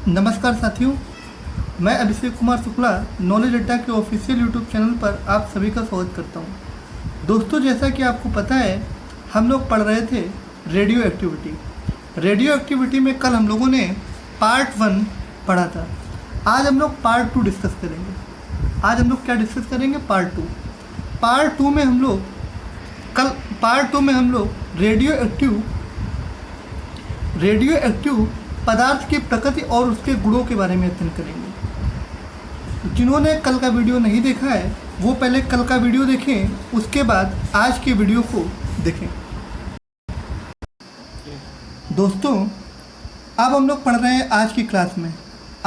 नमस्कार साथियों, मैं अभिषेक कुमार शुक्ला नॉलेज अड्डा के ऑफिशियल यूट्यूब चैनल पर आप सभी का स्वागत करता हूं। दोस्तों, जैसा कि आपको पता है, हम लोग पढ़ रहे थे रेडियो एक्टिविटी में कल हम लोगों ने पार्ट 1 पढ़ा था। आज हम लोग पार्ट 2 डिस्कस करेंगे। आज हम लोग क्या डिस्कस करेंगे? पार्ट 2 में हम लोग रेडियो एक्टिव पदार्थ की प्रकृति और उसके गुणों के बारे में अध्ययन करेंगे। जिन्होंने कल का वीडियो नहीं देखा है वो पहले कल का वीडियो देखें, उसके बाद आज के वीडियो को देखें। दोस्तों, अब हम लोग पढ़ रहे हैं आज की क्लास में।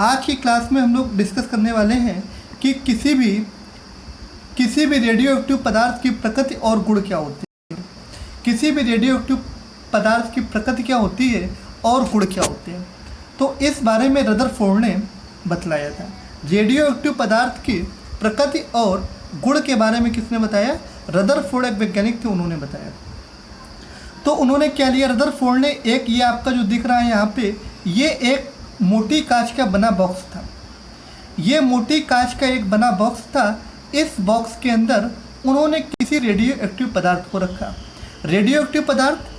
आज की क्लास में हम लोग डिस्कस करने वाले हैं कि किसी भी रेडियो एक्टिव पदार्थ की प्रकृति और गुण क्या होते हैं। किसी भी रेडियो एक्टिव पदार्थ की प्रकृति क्या होती है और गुण क्या होते हैं, तो इस बारे में रदरफोर्ड ने बतलाया था। रेडियो एक्टिव पदार्थ की प्रकृति और गुण के बारे में किसने बताया? रदरफोर्ड एक वैज्ञानिक थे, उन्होंने बताया। तो उन्होंने क्या लिया? रदरफोर्ड ने ये आपका जो दिख रहा है यहाँ पे, ये एक मोटी कांच का बना बॉक्स था। ये मोटी कांच का एक बना बॉक्स था। इस बॉक्स के अंदर उन्होंने किसी रेडियो एक्टिव पदार्थ को रखा। रेडियो एक्टिव पदार्थ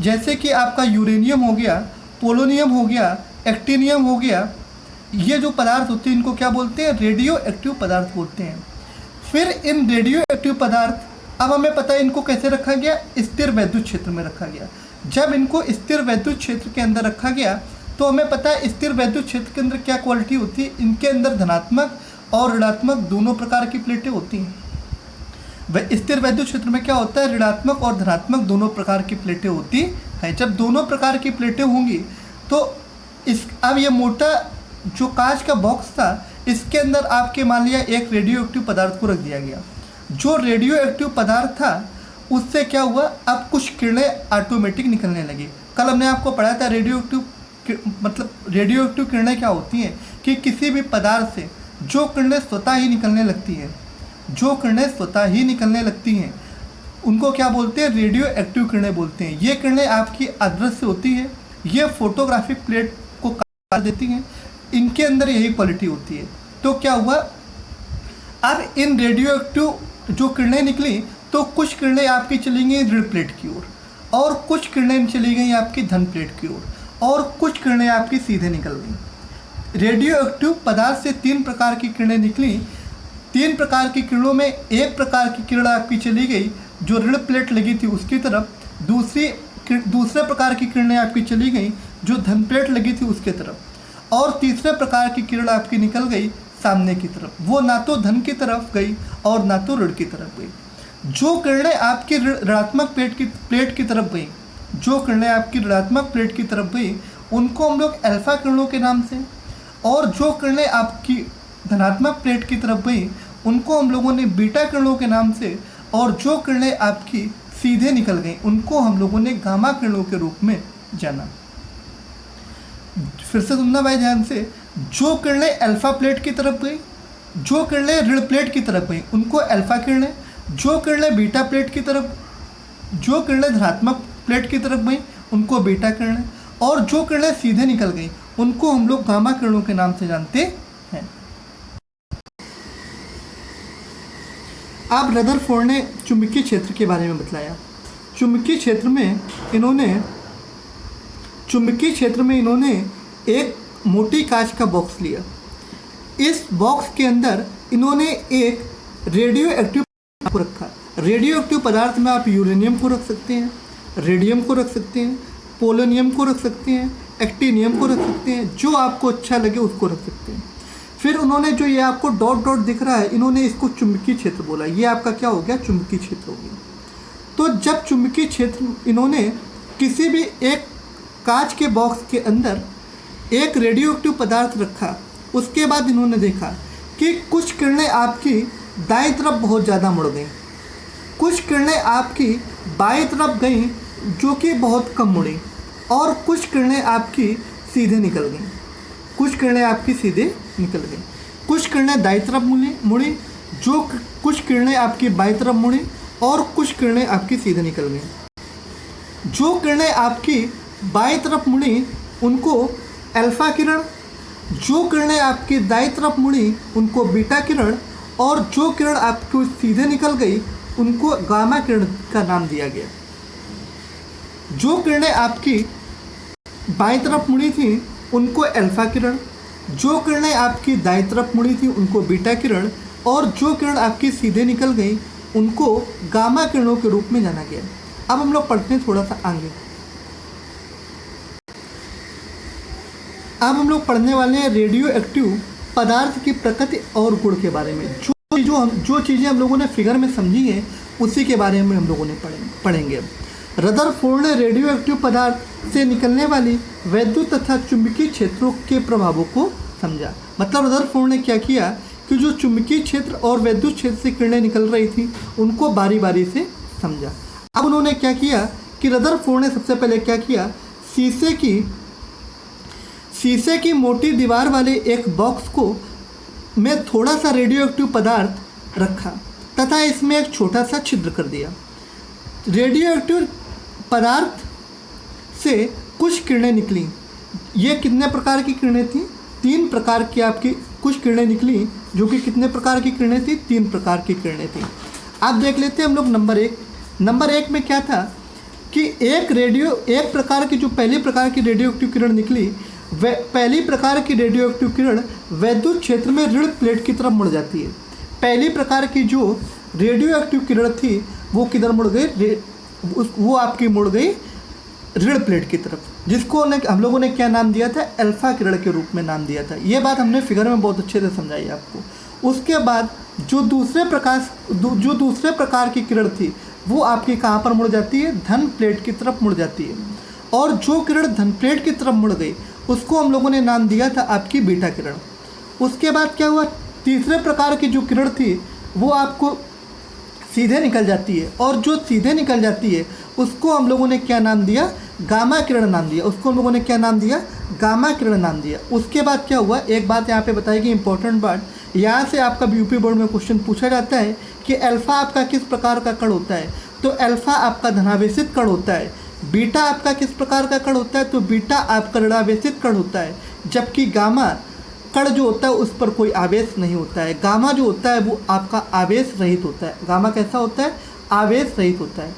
जैसे कि आपका यूरेनियम हो गया, पोलोनियम हो गया, एक्टिनियम हो गया, ये जो पदार्थ होते हैं इनको क्या बोलते हैं? रेडियो एक्टिव पदार्थ बोलते हैं। फिर इन रेडियो एक्टिव पदार्थ, अब हमें पता है इनको कैसे रखा गया? स्थिर वैद्युत क्षेत्र में रखा गया। जब इनको स्थिर वैद्युत क्षेत्र के अंदर रखा गया तो हमें पता है स्थिर वैद्युत क्षेत्र के अंदर क्या क्वालिटी होती है? इनके अंदर धनात्मक और ऋणात्मक दोनों प्रकार की प्लेटें होती हैं। स्थिर वैद्युत क्षेत्र में क्या होता है? ऋणात्मक और धनात्मक दोनों प्रकार की प्लेटें होती हैं। जब दोनों प्रकार की प्लेटें होंगी तो अब ये मोटा जो कांच का बॉक्स था, इसके अंदर आपके मान लिया एक रेडियो एक्टिव पदार्थ को रख दिया गया। जो रेडियो एक्टिव पदार्थ था उससे क्या हुआ? अब कुछ किरणें ऑटोमेटिक निकलने लगी। कल हमने आपको पढ़ाया था रेडियो एक्टिव किरणें क्या होती हैं कि किसी भी पदार्थ से जो किरणें स्वतः ही निकलने लगती हैं उनको क्या बोलते हैं? रेडियो एक्टिव किरणें बोलते हैं। ये किरणें आपकी अदृश्य होती है, ये फोटोग्राफिक प्लेट को काट देती हैं। इनके अंदर यही क्वालिटी होती है। तो क्या हुआ? अब इन रेडियो एक्टिव जो किरणें निकली तो कुछ किरणें आपकी चली गई ऋण प्लेट की ओर, और कुछ किरणें चली गई आपकी धन प्लेट की ओर, और कुछ किरणें आपकी सीधे निकल गई। रेडियो एक्टिव पदार्थ से 3 प्रकार की किरणें निकली। 3 प्रकार की किरणों में एक प्रकार की किरण आपकी चली गई जो ऋण प्लेट लगी थी उसकी तरफ, दूसरे प्रकार की किरणें आपकी चली गई जो धन प्लेट लगी थी उसके तरफ, और तीसरे प्रकार की किरण आपकी निकल गई सामने की तरफ। वो ना तो धन की तरफ गई और ना तो ऋण की तरफ गई। जो किरणें आपकी ऋणात्मक प्लेट की तरफ गई उनको हम लोग अल्फा किरणों के नाम से, और जो किरणें आपकी धनात्मक प्लेट की तरफ गई उनको हम लोगों ने बीटा किरणों के नाम से, और जो किरणें आपकी सीधे निकल गई उनको हम लोगों ने गामा किरणों के रूप में जाना। फिर से सुनना भाई ध्यान से। जो किरणें अल्फा प्लेट की तरफ गई, जो किरणें ऋण प्लेट की तरफ गई उनको अल्फा किरणें, जो किरणें बीटा प्लेट की तरफ, जो किरणें धनात्मक प्लेट की तरफ गई उनको बीटा किरणें, और जो किरणें सीधे निकल गई उनको हम लोग गामा किरणों के नाम से जानते हैं। अब रदरफोर्ड ने चुंबकीय क्षेत्र के बारे में बतलाया। चुंबकीय क्षेत्र में इन्होंने एक मोटी कांच का बॉक्स लिया। इस बॉक्स के अंदर इन्होंने एक रेडियो एक्टिव को रखा। रेडियो एक्टिव पदार्थ में आप यूरेनियम को रख सकते हैं, रेडियम को रख सकते हैं, पोलोनियम को रख सकते हैं, एक्टिनियम को रख सकते हैं, जो आपको अच्छा लगे उसको रख सकते हैं। फिर उन्होंने जो ये आपको डॉट डॉट दिख रहा है, इन्होंने इसको चुंबकीय क्षेत्र बोला। ये आपका क्या हो गया? चुंबकीय क्षेत्र हो गया। तो जब चुंबकीय क्षेत्र, इन्होंने किसी भी एक कांच के बॉक्स के अंदर एक रेडियो एक्टिव पदार्थ रखा, उसके बाद इन्होंने देखा कि कुछ किरणें आपकी दाईं तरफ बहुत ज़्यादा मुड़ गई, कुछ किरणें आपकी बाईं तरफ गई जो कि बहुत कम मुड़ी, और कुछ किरणें आपकी सीधे निकल गई। कुछ किरणें दाईं तरफ मुड़ी, कुछ किरणें आपकी बाईं तरफ मुड़ी, और कुछ किरणें आपकी सीधे निकल गई। जो किरणें आपकी बाईं तरफ मुड़ी उनको अल्फ़ा किरण, जो किरणें आपकी दाईं तरफ मुड़ी उनको बीटा किरण, और जो किरण आपको सीधे निकल गई उनको गामा किरण का नाम दिया गया। जो किरणें आपकी बाईं तरफ मुड़ी थी उनको अल्फा किरण, जो किरणें आपकी दाईं तरफ मुड़ी थी उनको बीटा किरण, और जो किरण आपकी सीधे निकल गई उनको गामा किरणों के रूप में जाना गया। अब हम लोग पढ़ते हैं थोड़ा सा आगे। अब हम लोग पढ़ने वाले हैं रेडियो एक्टिव पदार्थ की प्रकृति और गुण के बारे में। जो चीज़ें हम लोगों ने फिगर में समझी हैं उसी के बारे में हम लोगों ने पढ़ेंगे। रदरफोर्ड ने रेडियो एक्टिव पदार्थ से निकलने वाली वैद्युत तथा चुंबकीय क्षेत्रों के प्रभावों को समझा। मतलब रदरफोर्ड ने क्या किया कि जो चुंबकीय क्षेत्र और वैद्युत क्षेत्र से किरणें निकल रही थी उनको बारी बारी से समझा। अब उन्होंने क्या किया कि रदरफोर्ड ने सबसे पहले क्या किया, शीशे की मोटी दीवार वाले एक बॉक्स को में थोड़ा सा रेडियो एक्टिव पदार्थ रखा तथा इसमें एक छोटा सा छिद्र कर दिया। रेडियो एक्टिव पदार्थ से कुछ किरणें निकली। ये कितने प्रकार की किरणें थी? 3 प्रकार की आपकी कुछ किरणें निकली, जो कि कितने प्रकार की किरणें थी? 3 प्रकार की किरणें थी। आप देख लेते हैं हम लोग नंबर एक में क्या था कि एक प्रकार की जो पहली प्रकार की रेडियो एक्टिव किरण निकली, पहली प्रकार की रेडियो एक्टिव किरण वैद्युत क्षेत्र में ऋण प्लेट की तरफ मुड़ जाती है। पहली प्रकार की जो रेडियो एक्टिव किरण थी वो किधर मुड़ गई? वो आपकी मुड़ गई ऋण प्लेट की तरफ, जिसको हम लोगों ने क्या नाम दिया था? अल्फा किरण के रूप में नाम दिया था। ये बात हमने फिगर में बहुत अच्छे से समझाई आपको। उसके बाद जो दूसरे प्रकार की किरण थी वो आपकी कहाँ पर मुड़ जाती है? धन प्लेट की तरफ मुड़ जाती है। और जो किरण धन प्लेट की तरफ मुड़ गई उसको हम लोगों ने नाम दिया था आपकी बीटा किरण। उसके बाद क्या हुआ? तीसरे प्रकार की जो किरण थी वो आपको सीधे निकल जाती है, और जो सीधे निकल जाती है उसको हम लोगों ने क्या नाम दिया? गामा किरण नाम दिया। उसको हम लोगों ने क्या नाम दिया? गामा किरण नाम दिया। उसके बाद क्या हुआ? एक बात यहाँ पे बताएगी इंपॉर्टेंट बात, यहाँ से आपका यूपी बोर्ड में क्वेश्चन पूछा जाता है कि अल्फा आपका किस प्रकार का कण होता है? तो अल्फा आपका धनावेशित कण होता है। बीटा आपका किस प्रकार का कण होता है? तो बीटा आपका ऋणावेशित कण होता है। जबकि गामा कण जो होता है उस पर कोई आवेश नहीं होता है। गामा जो होता है वो आपका आवेश रहित होता है। गामा कैसा होता है? आवेश रहित होता है।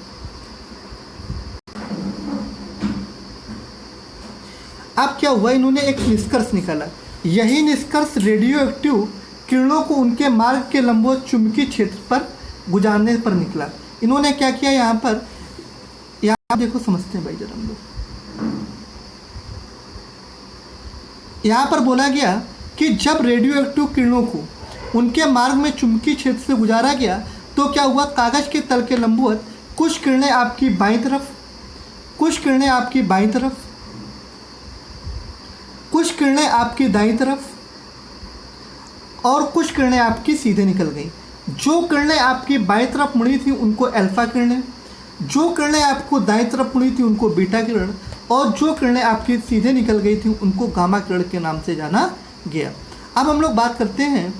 अब क्या हुआ? इन्होंने एक निष्कर्ष निकाला। यही निष्कर्ष रेडियो एक्टिव किरणों को उनके मार्ग के लंबवत चुंबकीय क्षेत्र पर गुजारने पर निकला। इन्होंने क्या किया? यहाँ देखो, समझते हैं भाई जरा हम लोग। यहाँ पर बोला गया कि जब रेडियो एक्टिव किरणों को उनके मार्ग में चुंबकीय क्षेत्र से गुजारा गया तो क्या हुआ? कागज के तल के लंबवत कुछ किरणें आपकी बाईं तरफ, कुछ किरणें आपकी बाईं तरफ, कुछ किरणें आपकी दाईं तरफ, और कुछ किरणें आपकी सीधे निकल गई। जो किरणें आपकी बाईं तरफ मुड़ी थी उनको अल्फा किरणें, जो किरणें आपको दाईं तरफ मुड़ी थी उनको बीटा किरण, और जो किरणें आपकी सीधे निकल गई थी उनको गामा किरण के नाम से जाना गया। अब हम लोग बात करते हैं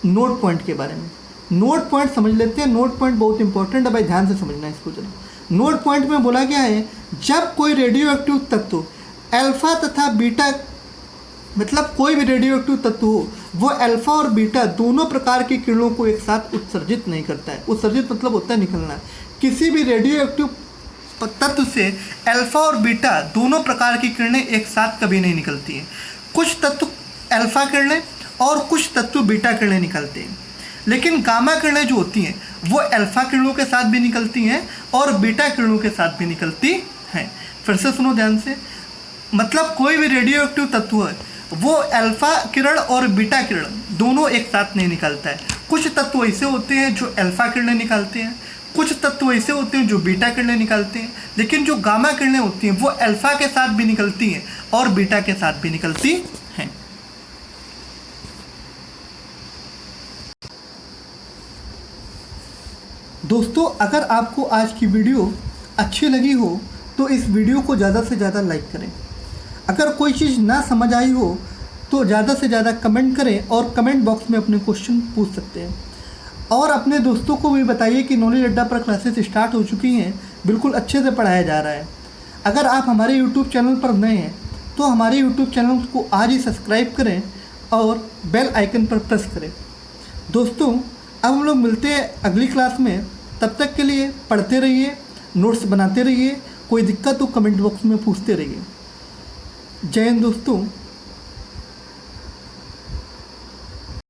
नोट पॉइंट के बारे में। नोट पॉइंट समझ लेते हैं। नोट पॉइंट बहुत इंपॉर्टेंट है भाई, ध्यान से समझना इसको जरा। नोट पॉइंट में बोला गया है जब कोई रेडियो एक्टिव तत्व अल्फा तथा बीटा, मतलब कोई भी रेडियो एक्टिव तत्व हो वो अल्फा और बीटा दोनों प्रकार की किरणों को एक साथ उत्सर्जित नहीं करता है। उत्सर्जित मतलब होता है निकलना। किसी भी रेडियो एक्टिव तत्व से अल्फा और बीटा दोनों प्रकार की किरणें एक साथ कभी नहीं निकलती हैं। कुछ तत्व अल्फा किरणें और कुछ तत्व बीटा किरणें निकलते हैं, लेकिन गामा किरणें जो होती हैं वो अल्फा किरणों के साथ भी निकलती हैं और बीटा किरणों के साथ भी निकलती हैं। फिर से सुनो ध्यान से, मतलब कोई भी रेडियो एक्टिव तत्व है वो अल्फा किरण और बीटा किरण दोनों एक साथ नहीं निकलता है। कुछ तत्व ऐसे होते हैं जो अल्फा किरणें निकालते हैं, कुछ तत्व ऐसे होते हैं जो बीटा किरणें निकालते हैं, लेकिन जो गामा किरणें होती हैं वो अल्फा के साथ भी निकलती हैं और बीटा के साथ भी निकलती हैं। दोस्तों, अगर आपको आज की वीडियो अच्छी लगी हो तो इस वीडियो को ज़्यादा से ज़्यादा लाइक करें। अगर कोई चीज़ ना समझ आई हो तो ज़्यादा से ज़्यादा कमेंट करें और कमेंट बॉक्स में अपने क्वेश्चन पूछ सकते हैं। और अपने दोस्तों को भी बताइए कि नॉलेज अड्डा पर क्लासेस स्टार्ट हो चुकी हैं, बिल्कुल अच्छे से पढ़ाया जा रहा है। अगर आप हमारे यूट्यूब चैनल पर नए हैं तो हमारे यूट्यूब चैनल को आज ही सब्सक्राइब करें और बेल आइकन पर प्रेस करें। दोस्तों, अब हम लोग मिलते हैं अगली क्लास में। तब तक के लिए पढ़ते रहिए, नोट्स बनाते रहिए, कोई दिक्कत हो कमेंट बॉक्स में पूछते रहिए। जय हिंद दोस्तों।